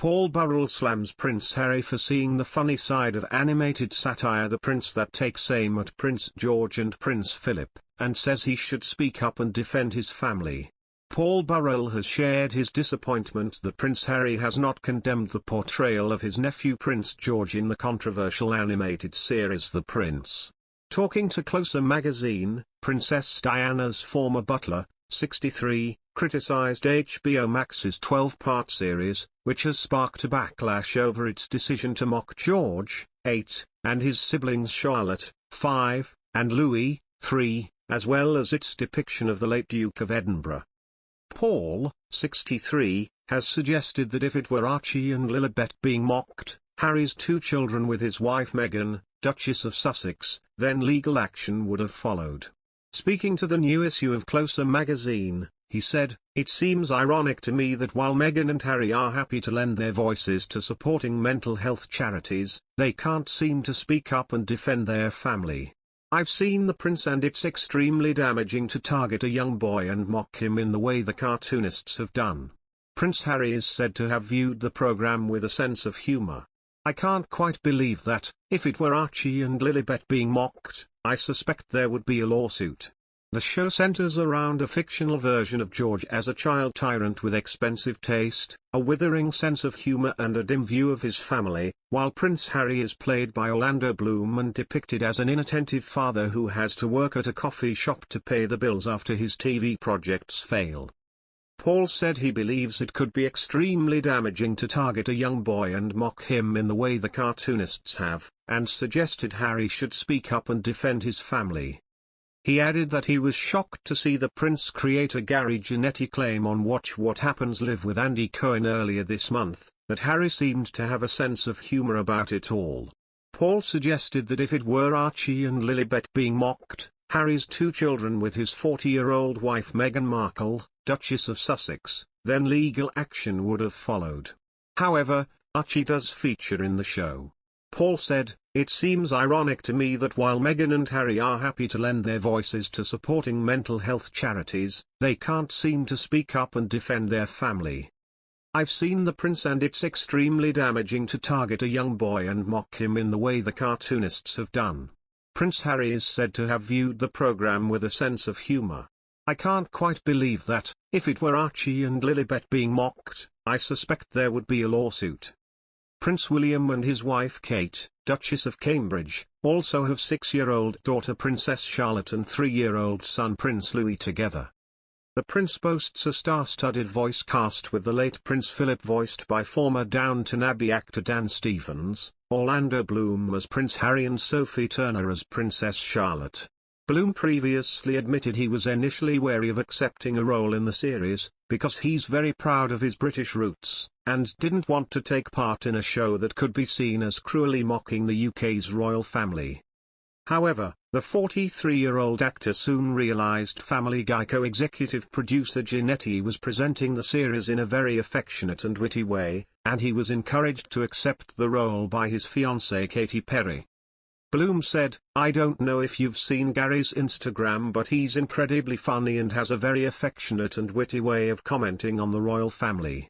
Paul Burrell slams Prince Harry for seeing the funny side of animated satire The Prince that takes aim at Prince George and Prince Philip, and says he should speak up and defend his family. Paul Burrell has shared his disappointment that Prince Harry has not condemned the portrayal of his nephew Prince George in the controversial animated series The Prince. Talking to Closer magazine, Princess Diana's former butler, 63, criticized HBO Max's 12-part series, which has sparked a backlash over its decision to mock George, 8, and his siblings Charlotte, 5, and Louis, 3, as well as its depiction of the late Duke of Edinburgh. Paul, 63, has suggested that if it were Archie and Lilibet being mocked, Harry's 2 children with his wife Meghan, Duchess of Sussex, then legal action would have followed. Speaking to the new issue of Closer magazine, he said, "It seems ironic to me that while Meghan and Harry are happy to lend their voices to supporting mental health charities, they can't seem to speak up and defend their family. I've seen The Prince and it's extremely damaging to target a young boy and mock him in the way the cartoonists have done." Prince Harry is said to have viewed the program with a sense of humor. "I can't quite believe that, if it were Archie and Lilibet being mocked, I suspect there would be a lawsuit." The show centers around a fictional version of George as a child tyrant with expensive taste, a withering sense of humor and a dim view of his family, while Prince Harry is played by Orlando Bloom and depicted as an inattentive father who has to work at a coffee shop to pay the bills after his TV projects fail. Paul said he believes it could be extremely damaging to target a young boy and mock him in the way the cartoonists have, and suggested Harry should speak up and defend his family. He added that he was shocked to see the Prince creator Gary Janetti claim on Watch What Happens Live with Andy Cohen earlier this month, that Harry seemed to have a sense of humor about it all. Paul suggested that if it were Archie and Lilibet being mocked, Harry's 2 children with his 40-year-old wife Meghan Markle, Duchess of Sussex, then legal action would have followed. However, Archie does feature in the show. Paul said, "It seems ironic to me that while Meghan and Harry are happy to lend their voices to supporting mental health charities, they can't seem to speak up and defend their family. I've seen The Prince and it's extremely damaging to target a young boy and mock him in the way the cartoonists have done." Prince Harry is said to have viewed the program with a sense of humor. "I can't quite believe that, if it were Archie and Lilibet being mocked, I suspect there would be a lawsuit." Prince William and his wife Kate, Duchess of Cambridge, also have 6-year-old daughter Princess Charlotte and 3-year-old son Prince Louis together. The Prince boasts a star-studded voice cast with the late Prince Philip voiced by former Downton Abbey actor Dan Stevens, Orlando Bloom as Prince Harry and Sophie Turner as Princess Charlotte. Bloom previously admitted he was initially wary of accepting a role in the series, because he's very proud of his British roots, and didn't want to take part in a show that could be seen as cruelly mocking the UK's royal family. However, the 43-year-old actor soon realised Family Guy co-executive producer Janetti was presenting the series in a very affectionate and witty way, and he was encouraged to accept the role by his fiancée Katy Perry. Bloom said, "I don't know if you've seen Gary's Instagram, but he's incredibly funny and has a very affectionate and witty way of commenting on the royal family.